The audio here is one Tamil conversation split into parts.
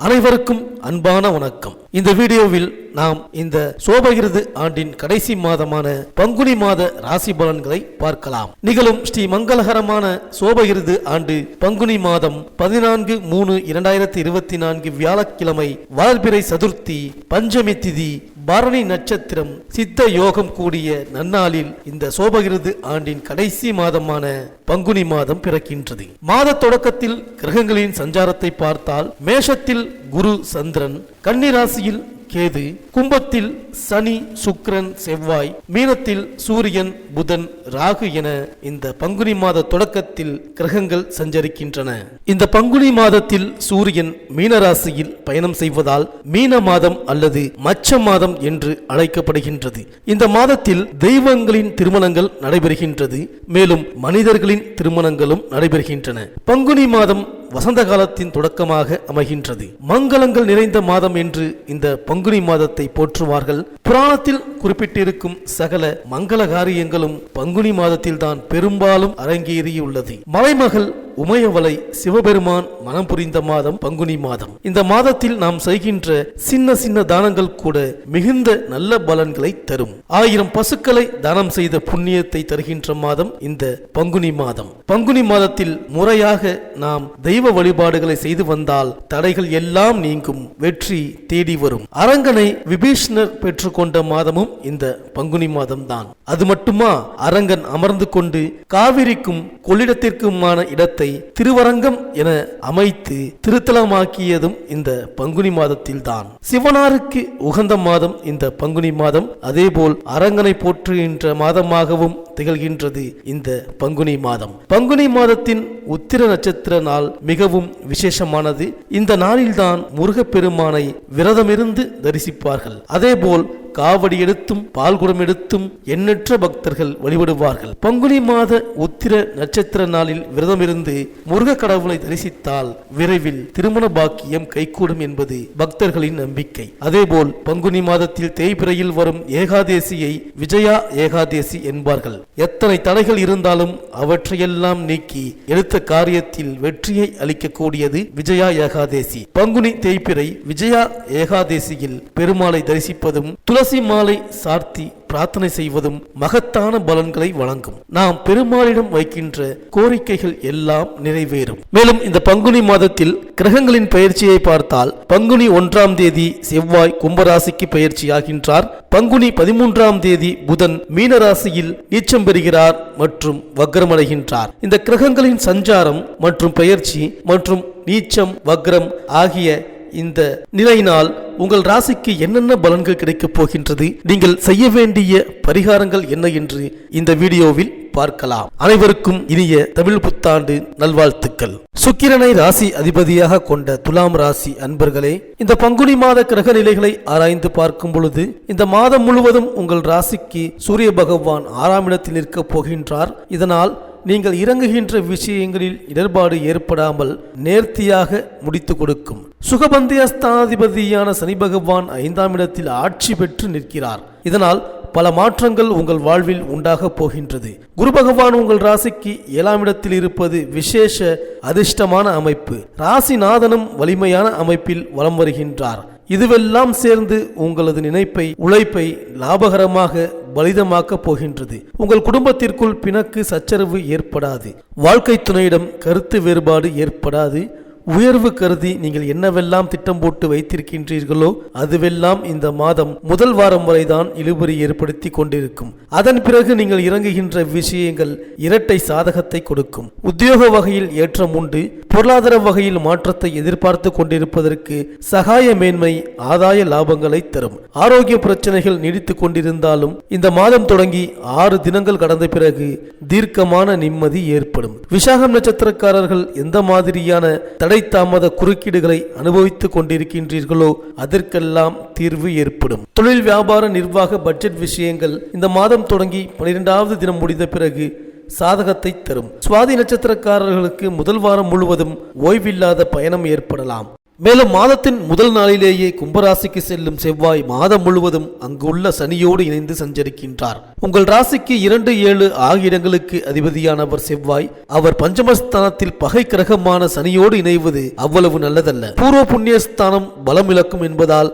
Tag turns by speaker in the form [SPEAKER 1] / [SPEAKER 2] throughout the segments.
[SPEAKER 1] அனைவருக்கும் அன்பான வணக்கம். இந்த வீடியோவில் நாம் இந்த சோபகிருது ஆண்டின் கடைசி மாதமான பங்குனி மாத ராசி பலன்களை பார்க்கலாம். நிகழும் ஸ்ரீ மங்களகரமான சோபகிருது ஆண்டு பங்குனி மாதம் 14/3/2024 வியாழக்கிழமை வளர்பிறை சதுர்த்தி பஞ்சமி திதி பரணி நட்சத்திரம் சித்த யோகம் கூடிய நன்னாளில் இந்த சோபகிருது ஆண்டின் கடைசி மாதமான பங்குனி மாதம் பிறக்கின்றது. மாத தொடக்கத்தில் கிரகங்களின் சஞ்சாரத்தை பார்த்தால் மேஷத்தில் குரு சந்திரன், கன்னி ராசியில் கேது, கும்பத்தில் சனி சுக்கிரன் செவ்வாய், மீனத்தில் சூரியன் புதன் ராகு என இந்த பங்குனி மாத தொடக்கத்தில் கிரகங்கள் சஞ்சரிக்கின்றன. இந்த பங்குனி மாதத்தில் சூரியன் மீனராசியில் பயணம் செய்வதால் மீன மாதம் அல்லது மச்ச மாதம் என்று அழைக்கப்படுகின்றது. இந்த மாதத்தில் தெய்வங்களின் திருமணங்கள் நடைபெறுகின்றது. மேலும் மனிதர்களின் திருமணங்களும் நடைபெறுகின்றன. பங்குனி மாதம் வசந்த காலத்தின் தொடக்கமாக அமைகின்றது. மங்களங்கள் நிறைந்த மாதம் என்று இந்த பங்குனி மாதத்தை போற்றுவார்கள். புராணத்தில் குறிப்பிட்டிருக்கும் சகல மங்கள காரியங்களும் பங்குனி மாதத்தில் தான் பெரும்பாலும் அரங்கேறியுள்ளது. மலைமகள் உமையவளை சிவபெருமான் மனம் புரிந்த மாதம் பங்குனி மாதம். இந்த மாதத்தில் நாம் செய்கின்ற சின்ன சின்ன தானங்கள் கூட மிகுந்த நல்ல பலன்களை தரும். 1000 பசுக்களை தானம் செய்த புண்ணியத்தை தருகின்ற மாதம் இந்த பங்குனி மாதம். பங்குனி மாதத்தில் முறையாக நாம் தெய்வ வழிபாடுகளை செய்து வந்தால் தடைகள் எல்லாம் நீங்கும், வெற்றி தேடி வரும். அரங்கனை விபீஷ்ணர் பெற்றுக்கொண்ட மாதமும் இந்த பங்குனி மாதம் தான். அது மட்டுமா, அரங்கன் அமர்ந்து கொண்டு காவிரிக்கும் கொள்ளிடத்திற்குமான இடத்தை திருவரங்கம் என அமைத்து திருத்தலமாக்கியதும் இந்த பங்குனி மாதத்தில் தான். சிவனாருக்கு உகந்த மாதம் இந்த பங்குனி மாதம். அதேபோல் அரங்கனை போற்றுகின்ற மாதமாகவும் திகழ்கின்றது இந்த பங்குனி மாதம். பங்குனி மாதத்தின் உத்திர நட்சத்திர நாள் மிகவும் விசேஷமானது. இந்த நாளில்தான் முருகப்பெருமானை விரதமிருந்து தரிசிப்பார்கள். அதேபோல் காவடி எடுத்தும் பால்குடம் எடுத்தும் எண்ணற்ற பக்தர்கள் வழிபடுவார்கள். பங்குனி மாத உத்திர நட்சத்திர நாளில் விரதமிருந்து முருக கடவுளை தரிசித்தால் விரைவில் திருமண பாக்கியம் கைகூடும் என்பது பக்தர்களின் நம்பிக்கை. அதேபோல் பங்குனி மாதத்தில் தேய்பிறையில் வரும் ஏகாதேசியை விஜயா ஏகாதேசி என்பார்கள். எத்தனை தடைகள் இருந்தாலும் அவற்றையெல்லாம் நீக்கி எடுத்த காரியத்தில் வெற்றியை அளிக்கக்கூடியது விஜயா ஏகாதேசி. பங்குனி தேய்பிறை விஜயா ஏகாதேசியில் பெருமாளை தரிசிப்பதும் துளசி மாலை சார்த்தி பிரார்த்தனை செய்வதும் மகத்தான பலன்களை வழங்கும். நாம் பெருமாளிடம் வைக்கின்ற கோரிக்கைகள் எல்லாம் நிறைவேறும். மேலும் இந்த பங்குனி மாதத்தில் கிரகங்களின் பயிற்சியை பார்த்தால் பங்குனி 1ஆம் தேதி செவ்வாய் கும்பராசிக்கு பயிற்சியாகின்றார். பங்குனி 13ஆம் தேதி புதன் மீனராசியில் நீச்சம் பெறுகிறார் மற்றும் வக்ரமடைகின்றார். இந்த கிரகங்களின் சஞ்சாரம் மற்றும் பயிற்சி மற்றும் நீச்சம் வக்ரம் ஆகிய இந்த நிலையினால் உங்கள் ராசிக்கு என்னென்ன பலன்கள் கிடைக்கப் போகின்றது, நீங்கள் செய்ய வேண்டிய பரிகாரங்கள் என்ன என்று இந்த வீடியோவில் பார்க்கலாம். அனைவருக்கும் இனிய தமிழ் புத்தாண்டு நல்வாழ்த்துக்கள். சுக்கிரனை ராசி அதிபதியாக கொண்ட துலாம் ராசி அன்பர்களே, இந்த பங்குனி மாத கிரக நிலைகளை ஆராய்ந்து பார்க்கும் பொழுது இந்த மாதம் முழுவதும் உங்கள் ராசிக்கு சூரிய பகவான் 6ஆம் இடத்தில் நிற்கப் போகின்றார். இதனால் நீங்கள் இறங்குகின்ற விஷயங்களில் இடர்பாடு ஏற்படாமல் நேர்த்தியாக முடித்து கொடுக்கும். சுகபந்தியஸ்தானாதிபதியான சனி பகவான் 5ஆம் இடத்தில் ஆட்சி பெற்று நிற்கிறார். இதனால் பல மாற்றங்கள் உங்கள் வாழ்வில் உண்டாக போகின்றது. குரு பகவான் உங்கள் ராசிக்கு 7ஆம் இடத்தில் இருப்பது விசேஷ அதிர்ஷ்டமான அமைப்பு. ராசிநாதனும் வலிமையான அமைப்பில் வலம் வருகின்றார். இதுவெல்லாம் சேர்ந்து உங்களது நினைப்பை உழைப்பை லாபகரமாக பலிதமாக்க போகின்றது. உங்கள் குடும்பத்திற்குள் பிணக்கு சச்சரவு ஏற்படாது. வாழ்க்கை துணையிடம் கருத்து வேறுபாடு ஏற்படாது. உயர்வு கருதி நீங்கள் என்னவெல்லாம் திட்டம் போட்டு வைத்திருக்கின்றீர்களோ அதுவெல்லாம் இந்த மாதம் முதல் வாரம் வரைதான் இழுபறி ஏற்படுத்தி கொண்டிருக்கும். அதன் பிறகு நீங்கள் இறங்குகின்ற விஷயங்கள் இரட்டை சாதகத்தை கொடுக்கும். உத்தியோக வகையில் ஏற்றம் உண்டு. பொருளாதார வகையில் மாற்றத்தை எதிர்பார்த்து கொண்டிருப்பதற்கு சகாய மேன்மை ஆதாய லாபங்களை தரும். ஆரோக்கிய பிரச்சனைகள் நீடித்துக் கொண்டிருந்தாலும் இந்த மாதம் தொடங்கி 6 தினங்கள் கடந்த பிறகு தீர்க்கமான நிம்மதி ஏற்படும். விசாகம் நட்சத்திரக்காரர்கள் எந்த மாதிரியான தடை தாமத குறுக்கீடுகளை அனுபவித்துக் கொண்டிருக்கின்றீர்களோ அதற்கெல்லாம் தீர்வு ஏற்படும். தொழில் வியாபார நிர்வாக பட்ஜெட் விஷயங்கள் இந்த மாதம் தொடங்கி 12ஆவது தினம் முடிந்த பிறகு சாதகத்தை தரும். சுவாதி நட்சத்திரக்காரர்களுக்கு முதல் வாரம் முழுவதும் ஓய்வில்லாத பயணம் ஏற்படலாம். மேலும் மாதத்தின் முதல் நாளிலேயே கும்பராசிக்கு செல்லும் செவ்வாய் மாதம் முழுவதும் அங்குள்ள சனியோடு இணைந்து சஞ்சரிக்கின்றார். உங்கள் ராசிக்கு 2, 7 ஆகிய இடங்களுக்கு அதிபதியானவர் செவ்வாய். அவர் பஞ்சமஸ்தானத்தில் பகை கிரகமான சனியோடு இணைவது அவ்வளவு நல்லதல்ல. பூர்வ புண்ணியஸ்தானம் பலம் இழக்கும் என்பதால்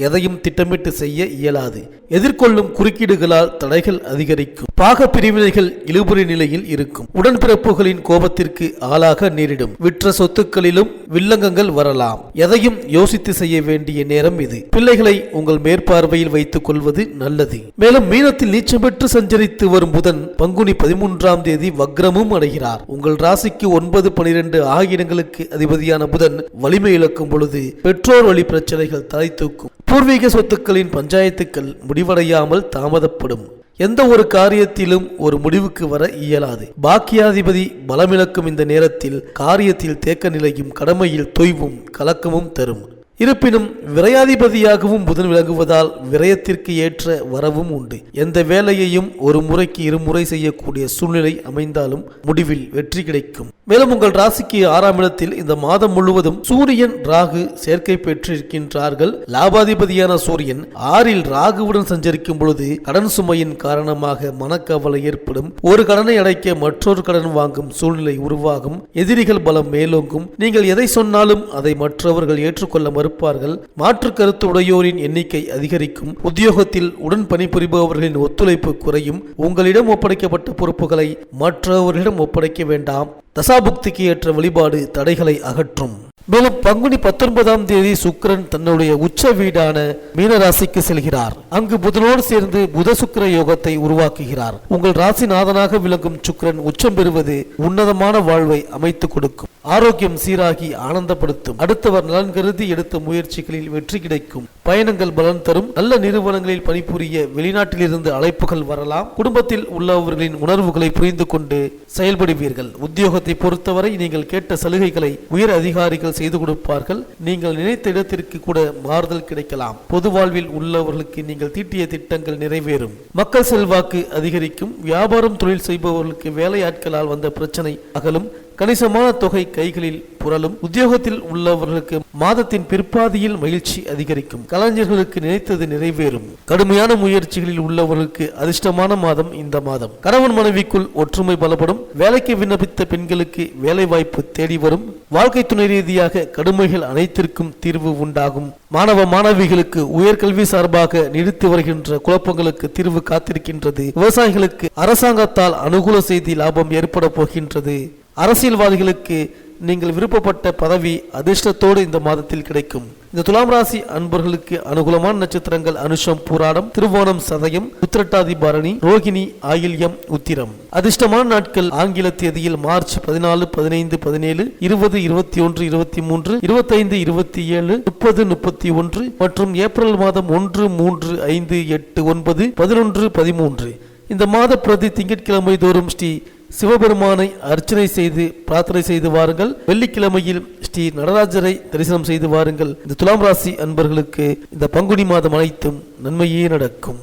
[SPEAKER 1] எதையும் திட்டமிட்டு செய்ய இயலாது. எதிர்கொள்ளும் குறுக்கீடுகளால் தடைகள் அதிகரிக்கும். பாக பிரிவினைகள் இழுபறி நிலையில் இருக்கும். உடன்பிறப்புகளின் கோபத்திற்கு ஆளாக நேரிடும். விற்ற சொத்துக்களிலும் வில்லங்கங்கள் வரலாம். எதையும் யோசித்து செய்ய வேண்டிய நேரம் இது. பிள்ளைகளை உங்கள் மேற்பார்வையில் வைத்துக் கொள்வது நல்லது. மேலும் மீனத்தில் நீச்சம் பெற்று சஞ்சரித்து வரும் புதன் பங்குனி 13ஆம் தேதி வக்ரமும் அடைகிறார். உங்கள் ராசிக்கு 9, 12 ஆகிய இடங்களுக்கு அதிபதியான புதன் வலிமை இழக்கும் பொழுது பெற்றோர் வழி பிரச்சனைகள் தலை தூக்கும். பூர்வீக சொத்துக்களின் பஞ்சாயத்துக்கள் முடிவடையாமல் தாமதப்படும். எந்த ஒரு காரியத்திலும் ஒரு முடிவுக்கு வர இயலாது. பாக்கியாதிபதி பலமிழக்கும் இந்த நேரத்தில் காரியத்தில் தேக்க நிலையும் கடமையில் தொய்வும் கலக்கமும் தரும். இருப்பினும் விரையாதிபதியாகவும் புதன் விளங்குவதால் விரயத்திற்கு ஏற்ற வரவும் உண்டு. எந்த வேலையையும் ஒரு முறைக்கு 2 முறை செய்யக்கூடிய சூழ்நிலை அமைந்தாலும் முடிவில் வெற்றி கிடைக்கும். மேலும் உங்கள் ராசிக்கு 6ஆம் இடத்தில் இந்த மாதம் முழுவதும் சூரியன் ராகு சேர்க்கை பெற்றிருக்கின்றார்கள். லாபாதிபதியான சூரியன் 6இல் ராகுவுடன் சஞ்சரிக்கும் பொழுது கடன் சுமையின் காரணமாக மனக்கவலை ஏற்படும். ஒரு கடனை அடைக்க மற்றொரு கடன் வாங்கும் சூழ்நிலை உருவாகும். எதிரிகள் பலம் மேலோங்கும். நீங்கள் எதை சொன்னாலும் அதை மற்றவர்கள் ஏற்றுக்கொள்ள மறுப்பார்கள். மாற்று கருத்து உடையோரின் எண்ணிக்கை அதிகரிக்கும். உத்தியோகத்தில் உடன் பணிபுரிபவர்களின் ஒத்துழைப்பு குறையும். உங்களிடம் ஒப்படைக்கப்பட்ட பொறுப்புகளை மற்றவர்களிடம் ஒப்படைக்க வேண்டாம். தசாபுக்திக்கு ஏற்ற வழிபாடு தடைகளை அகற்றும். மேலும் பங்குனி 19ஆம் தேதி சுக்கிரன் தன்னுடைய உச்ச வீடான மீனராசிக்கு செல்கிறார். அங்கு புதனோடு சேர்ந்து புத சுக்கிர யோகத்தை உருவாக்குகிறார். உங்கள் ராசிநாதனாக விளங்கும் சுக்கிரன் உச்சம் பெறுவது உன்னதமான வாழ்வை அமைத்துக் கொடுக்கும். ஆரோக்கியம் சீராகி ஆனந்தப்படுத்தும். அடுத்தவர் நலன் கருதி எடுத்த முயற்சிகளில் வெற்றி கிடைக்கும். பயணங்கள் பலன் தரும். நல்ல நிறுவனங்களில் பணிபுரிய வெளிநாட்டிலிருந்து அழைப்புகள் வரலாம். குடும்பத்தில் உள்ளவர்களின் உணர்வுகளை புரிந்து கொண்டு செயல்படுவீர்கள். உத்தியோகத்தை பொறுத்தவரை நீங்கள் கேட்ட சலுகைகளை உயர் அதிகாரிகள் செய்து கொடுப்பார்கள். நீங்கள் நினைத்த இடத்திற்கு கூட மாறுதல் கிடைக்கலாம். பொது வாழ்வில் உள்ளவர்களுக்கு நீங்கள் தீட்டிய திட்டங்கள் நிறைவேறும். மக்கள் செல்வாக்கு அதிகரிக்கும். வியாபாரம் தொழில் செய்பவர்களுக்கு வேலையாட்களால் வந்த பிரச்சனை அகலும். கணிசமான தொகை கைகளில் புரளும். உத்தியோகத்தில் உள்ளவர்களுக்கு மாதத்தின் பிற்பாதியில் மகிழ்ச்சி அதிகரிக்கும். கலைஞர்களுக்கு நினைத்தது நிறைவேறும். கடுமையான முயற்சிகளில் உள்ளவர்களுக்கு அதிர்ஷ்டமான மாதம் இந்த மாதம். கணவன் மனைவிக்குள் ஒற்றுமை பலப்படும். வேலைக்கு விண்ணப்பித்த பெண்களுக்கு வேலை வாய்ப்பு தேடி வரும். வாழ்க்கை துணை ரீதியாக கடுமைகள் அனைத்திற்கும் தீர்வு உண்டாகும். மாணவ மாணவிகளுக்கு உயர்கல்வி சார்பாக நீடித்து வருகின்ற குழப்பங்களுக்கு தீர்வு காத்திருக்கின்றது. விவசாயிகளுக்கு அரசாங்கத்தால் அனுகூல செய்தி லாபம் ஏற்பட போகின்றது. அரசியல்வாதிகளுக்கு நீங்கள் விருப்பப்பட்ட பதவி அதிர்ஷ்டத்தோடு இந்த மாதத்தில் கிடைக்கும். இந்த துலாம் ராசி அன்பர்களுக்கு அனுகூலமான நட்சத்திரங்கள் அனுஷம், பூராடம், திருவோணம், சதயம், உத்திரட்டாதி, பரணி, ரோகிணி, ஆயில்யம், உத்திரம். அதிர்ஷ்டமான நாட்கள் ஆங்கில தேதியில் மார்ச் 14, 15, 17, 20, 21, 23, 25, 27, 30, 31 மற்றும் ஏப்ரல் மாதம் 1, 3, 5, 8, 9, 11, 13. இந்த மாத பிரதி திங்கட்கிழமை தோறும் ஸ்ரீ சிவபெருமானை அர்ச்சனை செய்து பிரார்த்தனை செய்து வாருங்கள். வெள்ளிக்கிழமையில் ஸ்ரீ நடராஜரை தரிசனம் செய்து வாருங்கள். இந்த துலாம் ராசி அன்பர்களுக்கு இந்த பங்குனி மாதம் அனைத்தும் நன்மையே நடக்கும்.